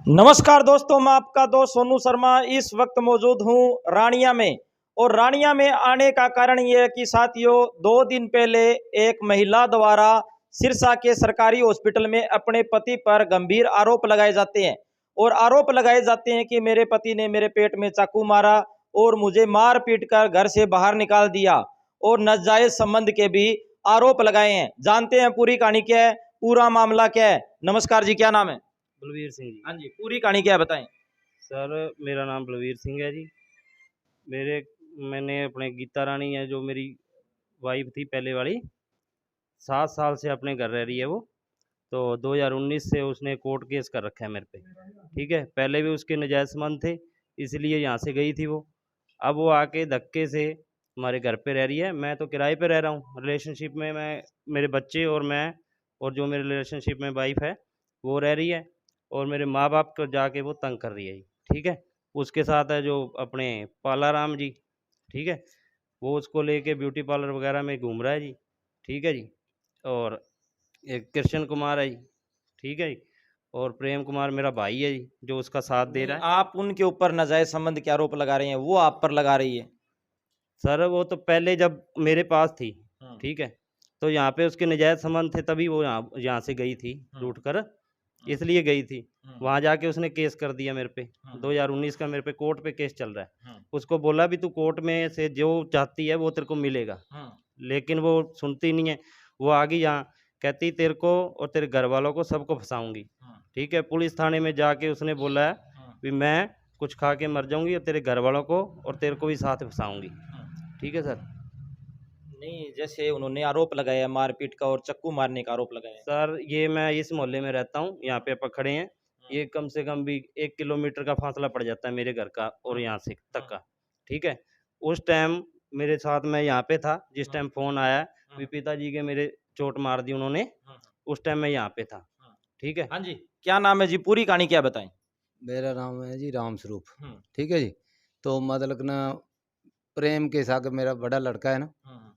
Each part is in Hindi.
नमस्कार दोस्तों, मैं आपका दोस्त सोनू शर्मा इस वक्त मौजूद हूं रानिया में। और रानिया में आने का कारण यह है कि साथियों, 2 दिन पहले एक महिला द्वारा सिरसा के सरकारी हॉस्पिटल में अपने पति पर गंभीर आरोप लगाए जाते हैं। और आरोप लगाए जाते हैं कि मेरे पति ने मेरे पेट में चाकू मारा और मुझे मार पीट कर घर से बाहर निकाल दिया और नाजायज संबंध के भी आरोप लगाए हैं। जानते हैं पूरी कहानी क्या है, पूरा मामला क्या है। नमस्कार जी, क्या नाम है? बलवीर सिंह जी। हाँ जी, पूरी कहानी क्या है बताएं। सर, मेरा नाम बलवीर सिंह है जी। मैंने अपने गीता रानी है जो मेरी वाइफ थी पहले वाली, 7 साल से अपने घर रह रही है वो। तो 2019 से उसने कोर्ट केस कर रखा है मेरे पे। ठीक है, पहले भी उसके नाजायज़ संबंध थे, इसलिए यहाँ से गई थी वो। अब वो आके धक्के से हमारे घर पे रह रही है। मैं तो किराए पे रह रहा हूँ। रिलेशनशिप में मैं, मेरे बच्चे और मैं, और जो मेरे रिलेशनशिप में वाइफ है वो रह रही है। और मेरे माँ बाप को जाके वो तंग कर रही है जी। ठीक है, उसके साथ है जो अपने पालाराम जी। ठीक है, वो उसको लेके ब्यूटी पार्लर वगैरह में घूम रहा है जी। ठीक है जी। और एक कृष्ण कुमार है जी। ठीक है जी। और प्रेम कुमार मेरा भाई है जी, जो उसका साथ दे रहा है। आप उनके ऊपर नाजायज संबंध के आरोप लगा रहे हैं, वो आप पर लगा रही है। सर, वो तो पहले जब मेरे पास थी, हम्म, ठीक है, तो यहाँ पे उसके नाजायज़ संबंध थे, तभी वो यहाँ से गई थी रूठ कर, इसलिए गई थी। वहाँ जाके उसने केस कर दिया मेरे पे। 2019 का मेरे पे कोर्ट पे केस चल रहा है। उसको बोला भी तू कोर्ट में से जो चाहती है वो तेरे को मिलेगा, लेकिन वो सुनती नहीं है। वो आ गई यहाँ, कहती तेरे को और तेरे घर वालों को सबको फंसाऊंगी। ठीक है, पुलिस थाने में जाके उसने बोला है भी मैं कुछ खा के मर जाऊंगी और तेरे घर वालों को और तेरे को भी साथ फंसाऊंगी। ठीक है सर। नहीं, जैसे उन्होंने आरोप लगाया मारपीट का और चक्कू मारने का आरोप लगाया। सर, ये मैं इस मोहल्ले में रहता हूँ, यहाँ पे अपन खड़े हैं। ये कम से कम भी 1 किलोमीटर का फासला पड़ जाता है मेरे घर का और यहाँ से तक का। ठीक है, उस टाइम मेरे साथ मैं यहाँ पे था जिस टाइम फ़ोन आया भी पिताजी के मेरे चोट मार दी उन्होंने, उस टाइम मैं यहाँ पे था। ठीक है। हाँ जी, क्या नाम है जी, पूरी कहानी क्या बताएं। मेरा नाम है जी राम स्वरूप। ठीक है जी। तो मतलब ना, प्रेम के साथ मेरा बड़ा लड़का है ना,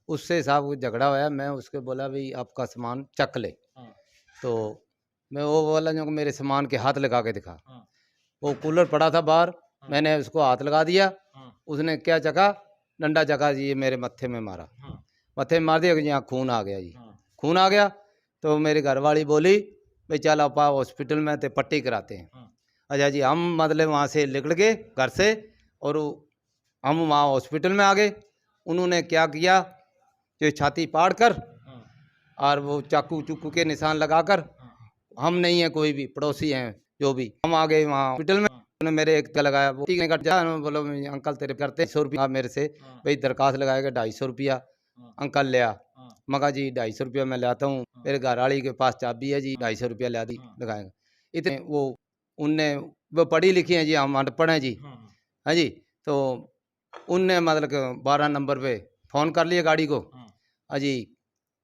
उससे साहब को झगड़ा होया। मैं उसके बोला भाई आपका सामान चक ले। तो मैं वो बोला जो मेरे सामान के हाथ लगा के दिखा। वो कूलर पड़ा था बाहर, मैंने उसको हाथ लगा दिया। उसने क्या चका, डंडा चका जी, ये मेरे मत्थे में मारा। मत्थे में मार दिया कि यहाँ खून आ गया जी। खून आ गया तो मेरी घरवाली बोली भाई चल आप हॉस्पिटल में ते पट्टी कराते हैं। अच्छा जी, हम मतलब वहाँ से निकल गए घर से और हम वहाँ हॉस्पिटल में आ गए। उन्होंने क्या किया, जो छाती पाड़ कर और वो चाकू चुकू के निशान लगाकर, हम नहीं है कोई भी, पड़ोसी हैं जो भी, हम आ गए वहाँ हॉस्पिटल में। उन्होंने मेरे एक लगाया, वो ठीक कट जा, बोलो अंकल तेरे करते 100 रुपया मेरे से भाई दरखास्त लगाएगा 250 रुपया। अंकल लिया, मगा जी 250 रुपया मैं लाता हूँ, मेरे घर वाली के पास चाबी है जी, 250 रुपया ला दी लगाएगा। इतने वो उनने, वो पढ़ी लिखी हैं जी, हम अनपढ़ हैं जी। हाँ जी। तो उनने मतलब 12 नंबर पे फ़ोन कर लिया गाड़ी को। अजी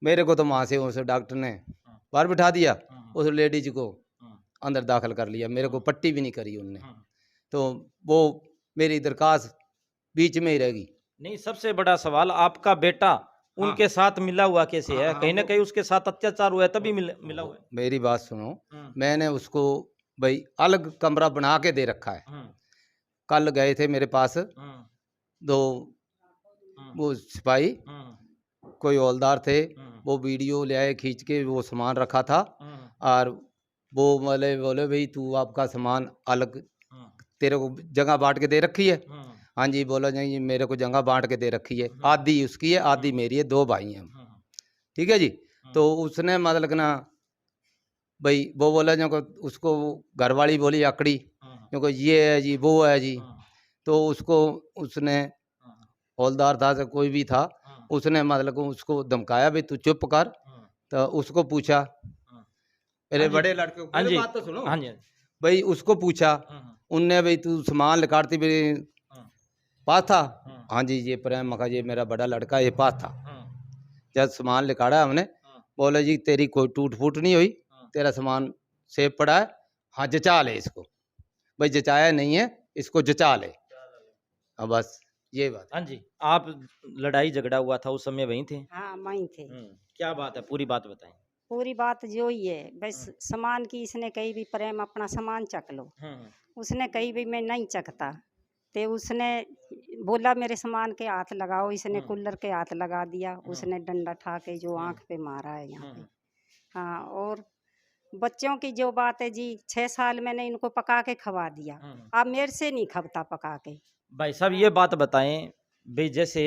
मेरे को तो वहाँ से उस डॉक्टर ने बाहर बिठा दिया, उस लेडीज को अंदर दाखिल कर लिया, मेरे को पट्टी भी नहीं करी उनने। तो वो मेरी दरखास्त बीच में ही रहेगी। नहीं, सबसे बड़ा सवाल, आपका बेटा उनके साथ मिला हुआ कैसे है? कहीं ना कहीं उसके साथ अत्याचार हुआ है तभी मिला हुआ है। मेरी बात सुनो, मैंने उसको भाई अलग कमरा बना के दे रखा है। कल गए थे मेरे पास दो वो सिपाही, कोई हौलदार थे, वो वीडियो ले आए खींच के, वो सामान रखा था। और वो बोले भाई तू आपका सामान अलग, तेरे को जगह बांट के दे रखी है। हाँ जी, बोला जी मेरे को जगह बांट के दे रखी है, आधी उसकी है आधी मेरी है, 2 भाई हैं हम। ठीक है जी। तो उसने मतलब ना भाई वो बोला जो उसको घर वाली बोली आकड़ी जो ये है जी वो है जी। तो उसको उसने, हौलदार था से कोई भी था, उसने मतलब को उसको धमकाया भी तू चुप कर। तो उसको पूछा, मेरे बड़े लड़के को, पहले बात तो सुनो। हाँ जी। भाई उसको पूछा उनने, भाई तू सामान लिखाती मेरे पास था? हाँ जी, ये प्रेम मखा ये मेरा बड़ा लड़का ये पास था। जब सामान लिखाड़ा हमने, बोले जी तेरी कोई टूट फूट नहीं हुई, तेरा सामान सेफ पड़ा है। हाँ जचा ले इसको, भाई जचाया नहीं है, इसको जचा ले। हाँ बस ये बात। हाँ जी, आप लड़ाई झगड़ा हुआ था उस समय वहीं थे? हाँ वहीं थे। क्या बात है, पूरी बात बताएं। पूरी बात जो ही है, बस सामान की इसने कही भी प्रेम अपना सामान चक लो, उसने कही भी मैं नहीं चकता। ते उसने बोला मेरे सामान के हाथ लगाओ, इसने कूलर के हाथ लगा दिया, उसने डंडा ठा के जो आंख पे मारा है यहाँ पे। हाँ, और बच्चों की जो बात है जी, 6 साल मैंने इनको पका के खवा दिया, अब मेरे से नहीं खबता पका के। भाई साहब ये बात बताएं भाई, जैसे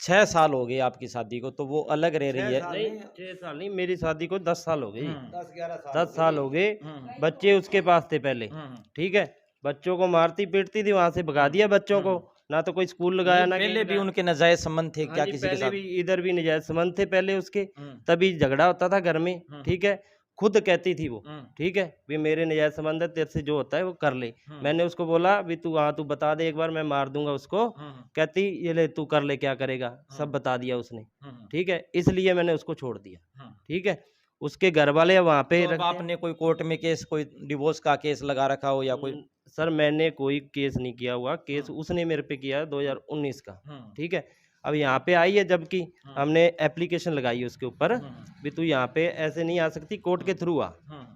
6 साल हो गए आपकी शादी को, तो वो अलग रह रही है। नहीं 6 साल नहीं, मेरी शादी को 10 साल हो गए जी। 10-11 10 साल हो गए। बच्चे उसके पास थे पहले, ठीक है। बच्चों को मारती पीटती थी, वहां से भगा दिया बच्चों को, ना तो कोई स्कूल लगाया ना पहले कहीं भी लगाया। उनके नाजायज संबंध थे हाँ क्या जी, किसी के पहले साथ? भी इधर भी नाजायज संबंध थे पहले उसके, तभी झगड़ा होता था घर में, ठीक है। खुद कहती थी वो, ठीक है, भी मेरे नाजायज संबंध है, तेरे से जो होता है वो कर ले। मैंने उसको बोला भी तू हाँ तू बता दे एक बार, मैं मार दूंगा उसको। कहती ये ले तू कर ले, क्या करेगा, सब बता दिया उसने, ठीक है। इसलिए मैंने उसको छोड़ दिया, ठीक है। उसके घर वाले वहाँ पे तो अब रखते हैं। आपने कोई कोर्ट में केस, कोई डिवोर्स का केस लगा रखा हो या कोई? सर मैंने कोई केस नहीं किया हुआ, केस उसने मेरे पे किया 2019 का, ठीक है। अब यहाँ पे आई है, जबकि हमने एप्लीकेशन लगाई है उसके ऊपर भी तू यहाँ पे ऐसे नहीं आ सकती, कोर्ट के थ्रू आ,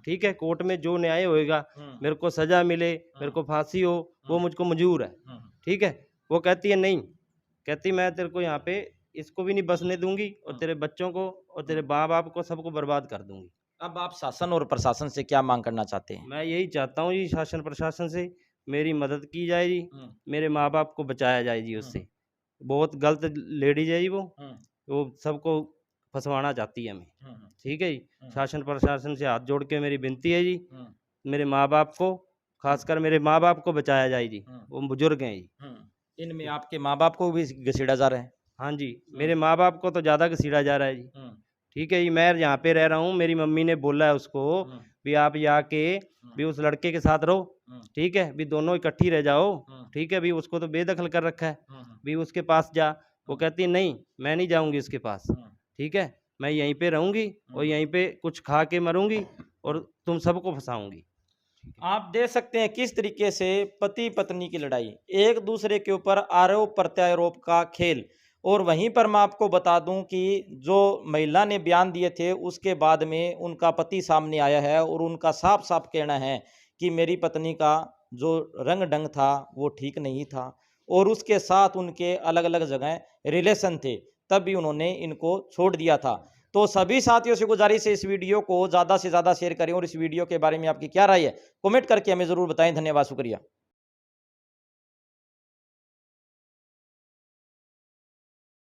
ठीक है। कोर्ट में जो न्याय होएगा, मेरे को सजा मिले, मेरे को फांसी हो, वो मुझको मंजूर है, ठीक है। वो कहती है नहीं, कहती मैं तेरे को यहाँ पे इसको भी नहीं बसने दूंगी, और तेरे बच्चों को और तेरे माँ बाप को सबको बर्बाद कर दूंगी। अब आप शासन और प्रशासन से क्या मांग करना चाहते हैं? मैं यही चाहता हूँ जी, शासन प्रशासन से मेरी मदद की जाए जी, मेरे माँ बाप को बचाया जाए जी उससे। बहुत गलत लेडीज है जी वो सबको फंसवाना चाहती है हमें, ठीक है जी। शासन प्रशासन से हाथ जोड़ के मेरी विनती है जी, मेरे माँ बाप को, खासकर मेरे माँ बाप को बचाया जाए जी, वो बुजुर्ग हैं जी। इनमें आपके माँ बाप को भी घसीटा जा रहा है? हाँ जी, मेरे माँ बाप को तो ज़्यादा घसीटा जा रहा है जी, ठीक है जी। मैं यहाँ पे रह रहा हूँ, मेरी मम्मी ने बोला है उसको भी आप यहाँ के भी उस लड़के के साथ रहो, ठीक है, भी दोनों इकट्ठी रह जाओ, ठीक है। भी उसको तो बेदखल कर रखा है, भी उसके पास जा। वो कहती है नहीं मैं नहीं जाऊंगी उसके पास, ठीक है, मैं यहीं पे रहूंगी और यहीं पे कुछ खा के मरूंगी और तुम सबको फंसाऊंगी। आप देख सकते हैं किस तरीके से पति पत्नी की लड़ाई, एक दूसरे के ऊपर आरोप प्रत्यारोप का खेल। और वहीं पर मैं आपको बता दूं कि जो महिला ने बयान दिए थे उसके बाद में उनका पति सामने आया है और उनका साफ साफ कहना है कि मेरी पत्नी का जो रंग ढंग था वो ठीक नहीं था और उसके साथ उनके अलग अलग जगह रिलेशन थे, तब भी उन्होंने इनको छोड़ दिया था। तो सभी साथियों से गुजारिश है इस वीडियो को ज़्यादा से ज़्यादा शेयर करें और इस वीडियो के बारे में आपकी क्या राय है कमेंट करके हमें ज़रूर बताएं। धन्यवाद, शुक्रिया।